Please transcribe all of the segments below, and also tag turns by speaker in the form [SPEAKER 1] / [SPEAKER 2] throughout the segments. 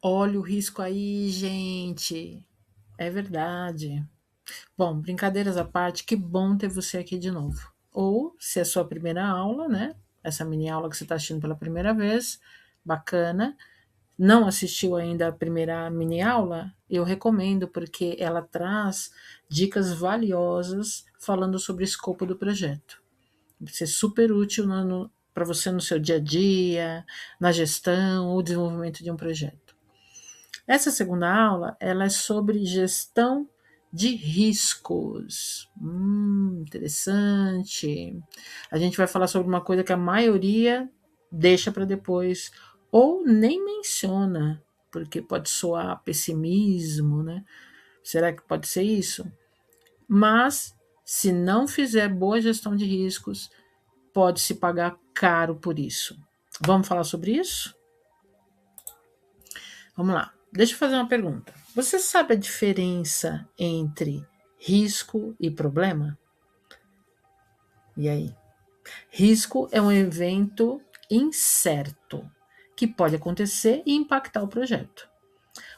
[SPEAKER 1] Olha o risco aí, gente. É verdade. Bom, brincadeiras à parte, que bom ter você aqui de novo. Ou, se é a sua primeira aula, né? Essa mini aula que você está assistindo pela primeira vez, bacana. Não assistiu ainda a primeira mini aula? Eu recomendo, porque ela traz dicas valiosas falando sobre o escopo do projeto. Vai ser super útil para você no seu dia a dia, na gestão ou desenvolvimento de um projeto. Essa segunda aula, ela é sobre gestão de riscos. Interessante. A gente vai falar sobre uma coisa que a maioria deixa para depois ou nem menciona, porque pode soar pessimismo, né? Será que pode ser isso? Mas se não fizer boa gestão de riscos, pode se pagar caro por isso. Vamos falar sobre isso? Vamos lá. Deixa eu fazer uma pergunta. Você sabe a diferença entre risco e problema? E aí? Risco é um evento incerto que pode acontecer e impactar o projeto.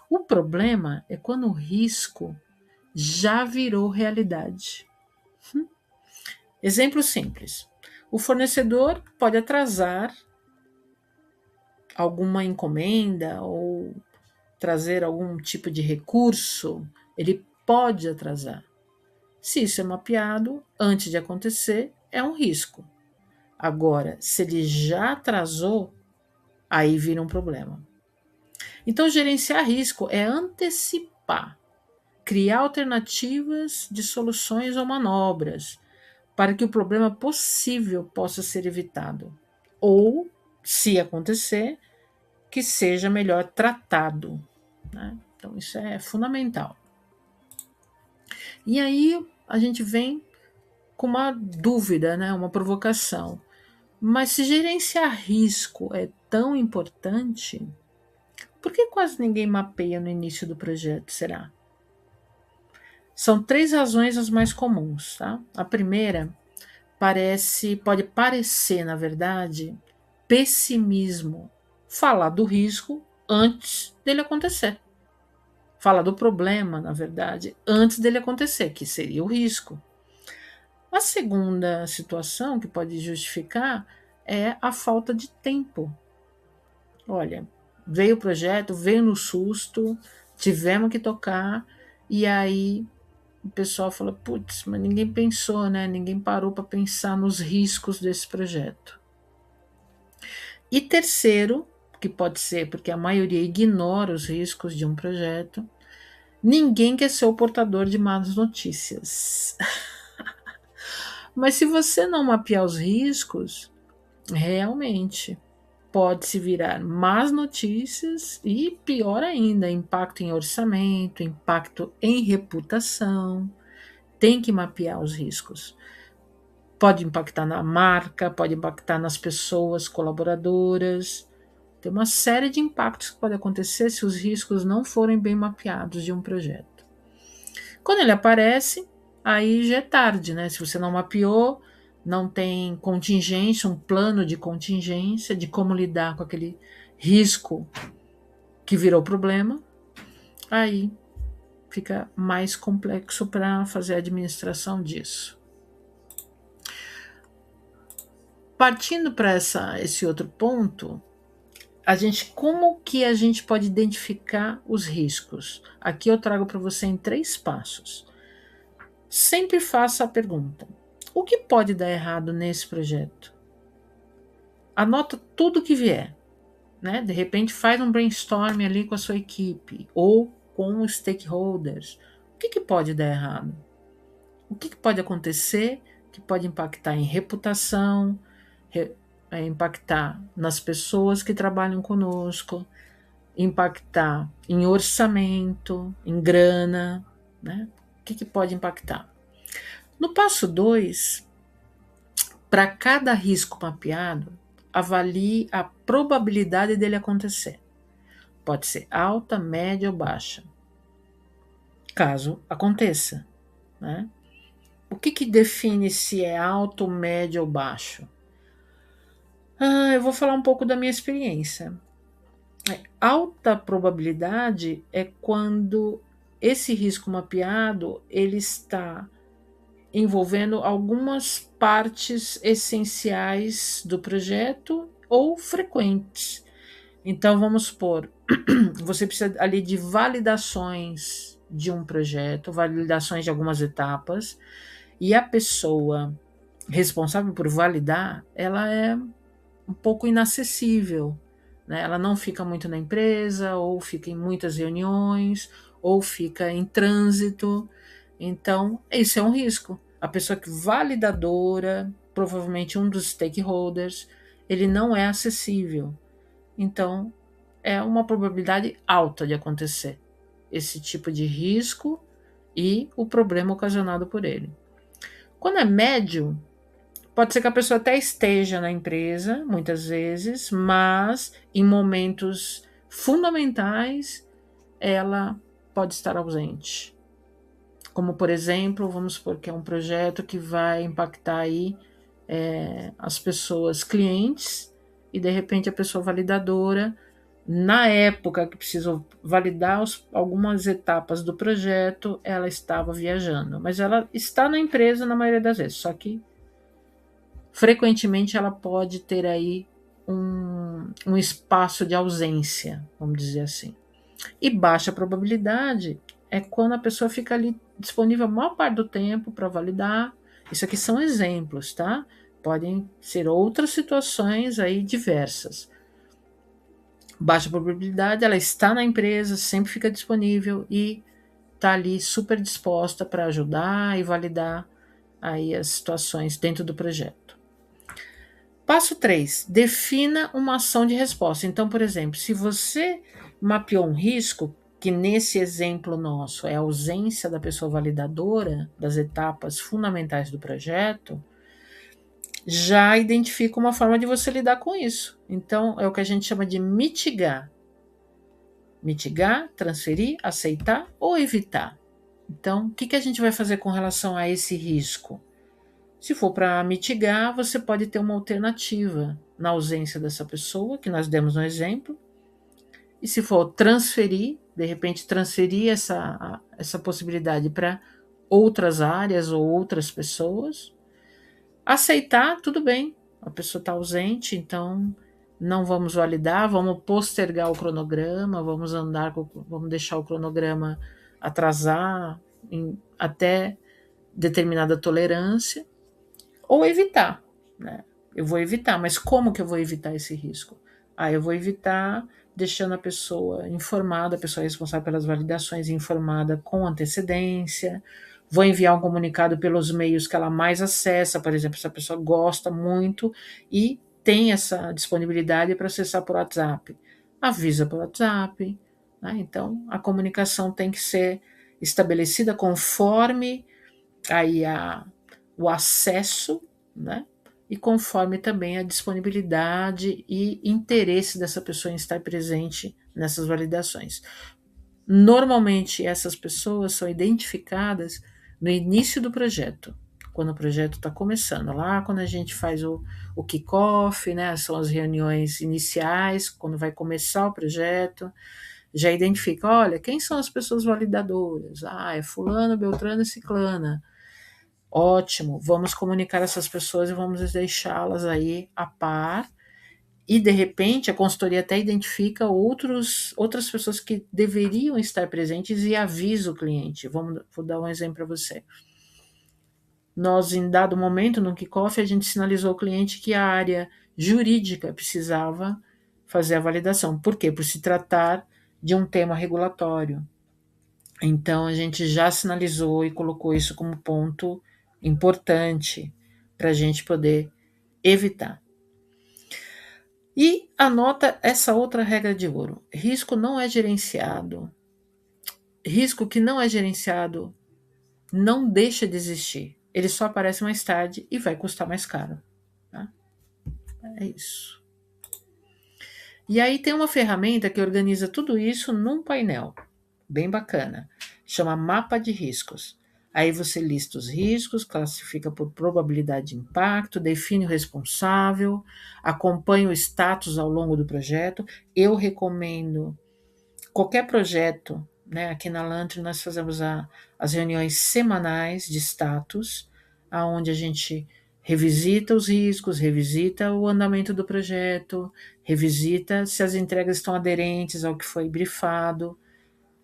[SPEAKER 1] O problema é quando o risco já virou realidade. Exemplo simples: o fornecedor pode atrasar alguma encomenda ou trazer algum tipo de recurso, ele pode atrasar. Se isso é mapeado antes de acontecer, é um risco. Agora, se ele já atrasou, aí vira um problema. Então, gerenciar risco é antecipar, criar alternativas de soluções ou manobras para que o problema possível possa ser evitado. Ou, se acontecer, que seja melhor tratado, né? Então, isso é fundamental. E aí a gente vem com uma dúvida, né? Uma provocação. Mas se gerenciar risco é tão importante, por que quase ninguém mapeia no início do projeto, será? São três razões as mais comuns, tá? A primeira pode parecer, na verdade, pessimismo. Falar do risco antes dele acontecer. Falar do problema, na verdade, antes dele acontecer, que seria o risco. A segunda situação que pode justificar é a falta de tempo. Olha, veio o projeto, veio no susto, tivemos que tocar, e aí o pessoal fala: putz, mas ninguém pensou, né? Ninguém parou para pensar nos riscos desse projeto. E terceiro, que pode ser porque a maioria ignora os riscos de um projeto, ninguém quer ser o portador de más notícias. Mas se você não mapear os riscos, realmente pode se virar más notícias e, pior ainda, impacto em orçamento, impacto em reputação. Tem que mapear os riscos. Pode impactar na marca, pode impactar nas pessoas colaboradoras. Tem uma série de impactos que pode acontecer se os riscos não forem bem mapeados de um projeto. Quando ele aparece, aí já é tarde, né? Se você não mapeou, não tem contingência, um plano de contingência de como lidar com aquele risco que virou problema, aí fica mais complexo para fazer a administração disso. Partindo para esse outro ponto, como que a gente pode identificar os riscos? Aqui eu trago para você em 3 passos. Sempre faça a pergunta: o que pode dar errado nesse projeto? Anota tudo que vier, né? De repente faz um brainstorm ali com a sua equipe ou com os stakeholders. O que pode dar errado? O que pode acontecer que pode impactar em reputação, impactar nas pessoas que trabalham conosco, impactar em orçamento, em grana, né? O que pode impactar? No passo 2, para cada risco mapeado, avalie a probabilidade dele acontecer. Pode ser alta, média ou baixa. Caso aconteça, né? O que define se é alto, médio ou baixo? Eu vou falar um pouco da minha experiência. Alta probabilidade é quando esse risco mapeado ele está envolvendo algumas partes essenciais do projeto ou frequentes. Então, vamos supor, você precisa ali de validações de um projeto, validações de algumas etapas, e a pessoa responsável por validar, ela é um pouco inacessível, né? Ela não fica muito na empresa, ou fica em muitas reuniões, ou fica em trânsito. Então, esse é um risco. A pessoa que validadora, provavelmente um dos stakeholders, ele não é acessível. Então, é uma probabilidade alta de acontecer esse tipo de risco e o problema ocasionado por ele. Quando é médio, pode ser que a pessoa até esteja na empresa, muitas vezes, mas em momentos fundamentais ela pode estar ausente. Como, por exemplo, vamos supor que é um projeto que vai impactar aí as pessoas clientes e de repente a pessoa validadora, na época que precisou validar algumas etapas do projeto, ela estava viajando, mas ela está na empresa na maioria das vezes, só que frequentemente ela pode ter aí um espaço de ausência, vamos dizer assim. E baixa probabilidade é quando a pessoa fica ali disponível a maior parte do tempo para validar. Isso aqui são exemplos, tá? Podem ser outras situações aí diversas. Baixa probabilidade, ela está na empresa, sempre fica disponível e está ali super disposta para ajudar e validar aí as situações dentro do projeto. Passo 3, defina uma ação de resposta. Então, por exemplo, se você mapeou um risco, que nesse exemplo nosso é a ausência da pessoa validadora das etapas fundamentais do projeto, já identifica uma forma de você lidar com isso. Então, é o que a gente chama de mitigar. Mitigar, transferir, aceitar ou evitar. Então, o que a gente vai fazer com relação a esse risco? Se for para mitigar, você pode ter uma alternativa na ausência dessa pessoa, que nós demos um exemplo. E se for transferir, de repente transferir essa possibilidade para outras áreas ou outras pessoas. Aceitar, tudo bem, a pessoa está ausente, então não vamos validar, vamos postergar o cronograma, vamos deixar o cronograma atrasar até determinada tolerância. Ou evitar, né? Eu vou evitar, mas como que eu vou evitar esse risco? Eu vou evitar deixando a pessoa informada, a pessoa responsável pelas validações informada com antecedência, vou enviar um comunicado pelos meios que ela mais acessa, por exemplo, se a pessoa gosta muito e tem essa disponibilidade para acessar por WhatsApp, avisa por WhatsApp, né? Então, a comunicação tem que ser estabelecida conforme aí o acesso, né? E conforme também a disponibilidade e interesse dessa pessoa em estar presente nessas validações. Normalmente, essas pessoas são identificadas no início do projeto, quando o projeto está começando, lá quando a gente faz o kick-off, né? São as reuniões iniciais, quando vai começar o projeto, já identifica, olha, quem são as pessoas validadoras? É fulano, beltrano e ciclana. Ótimo, vamos comunicar essas pessoas e vamos deixá-las aí a par. E de repente a consultoria até identifica outras pessoas que deveriam estar presentes e avisa o cliente. Vou dar um exemplo para você. Nós, em dado momento, no kickoff, a gente sinalizou ao cliente que a área jurídica precisava fazer a validação. Por quê? Por se tratar de um tema regulatório. Então, a gente já sinalizou e colocou isso como ponto importante para a gente poder evitar. E anota essa outra regra de ouro: risco não é gerenciado. Risco que não é gerenciado não deixa de existir. Ele só aparece mais tarde e vai custar mais caro. Tá? É isso. E aí tem uma ferramenta que organiza tudo isso num painel bem bacana. Chama mapa de riscos. Aí você lista os riscos, classifica por probabilidade de impacto, define o responsável, acompanha o status ao longo do projeto. Eu recomendo qualquer projeto, né? Aqui na Lantern nós fazemos as reuniões semanais de status, aonde a gente revisita os riscos, revisita o andamento do projeto, revisita se as entregas estão aderentes ao que foi brifado.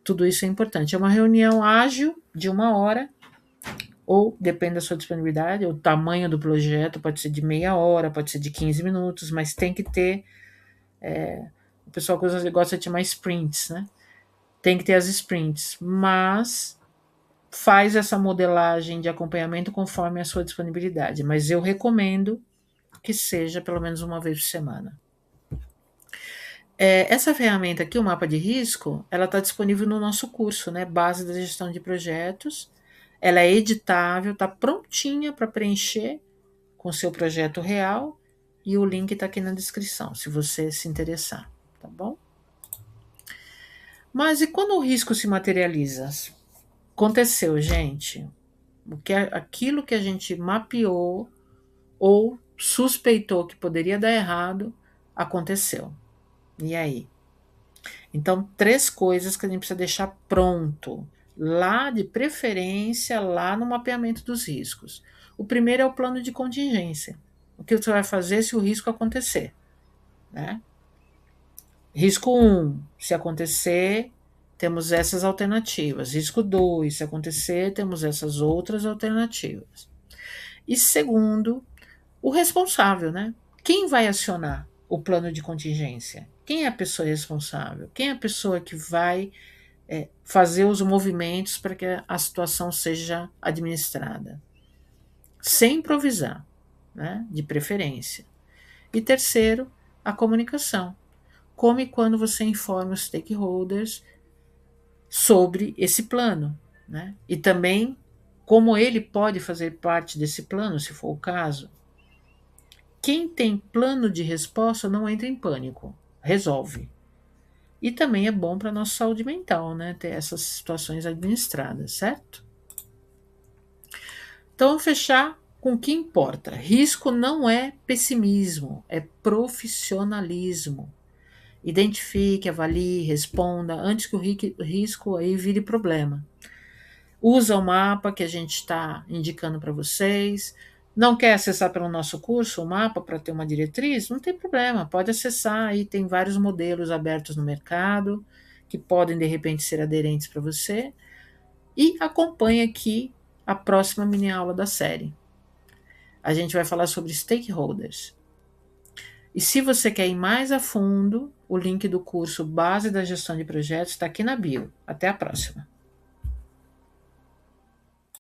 [SPEAKER 1] Tudo isso é importante. É uma reunião ágil de 1 hora, ou depende da sua disponibilidade, o tamanho do projeto pode ser de meia hora, pode ser de 15 minutos, mas tem que ter. O pessoal gosta de chamar sprints, né? Tem que ter as sprints, mas faz essa modelagem de acompanhamento conforme a sua disponibilidade. Mas eu recomendo que seja pelo menos uma vez por semana. Essa ferramenta aqui, o mapa de risco, ela está disponível no nosso curso, né? Base da gestão de projetos. Ela é editável, está prontinha para preencher com o seu projeto real, e o link está aqui na descrição, se você se interessar, tá bom? Mas e quando o risco se materializa? Aconteceu, gente. Aquilo que a gente mapeou ou suspeitou que poderia dar errado, aconteceu. E aí? Então, 3 coisas que a gente precisa deixar pronto, lá de preferência, lá no mapeamento dos riscos. O primeiro é o plano de contingência. O que você vai fazer se o risco acontecer, né? Risco 1, se acontecer, temos essas alternativas. Risco 2, se acontecer, temos essas outras alternativas. E segundo, o responsável, né? Quem vai acionar o plano de contingência? Quem é a pessoa responsável? Quem é a pessoa que vai fazer os movimentos para que a situação seja administrada? Sem improvisar, né? De preferência. E terceiro, a comunicação. Como e quando você informa os stakeholders sobre esse plano, né? E também como ele pode fazer parte desse plano, se for o caso. Quem tem plano de resposta não entra em pânico, resolve. E também é bom para a nossa saúde mental, né? Ter essas situações administradas, certo? Então, vamos fechar com o que importa. Risco não é pessimismo, é profissionalismo. Identifique, avalie, responda antes que o risco aí vire problema. Usa o mapa que a gente está indicando para vocês. Não quer acessar pelo nosso curso o mapa para ter uma diretriz? Não tem problema, pode acessar. Aí tem vários modelos abertos no mercado que podem de repente ser aderentes para você. E acompanhe aqui a próxima mini aula da série. A gente vai falar sobre stakeholders. E se você quer ir mais a fundo, o link do curso Base da Gestão de Projetos está aqui na bio. Até a próxima!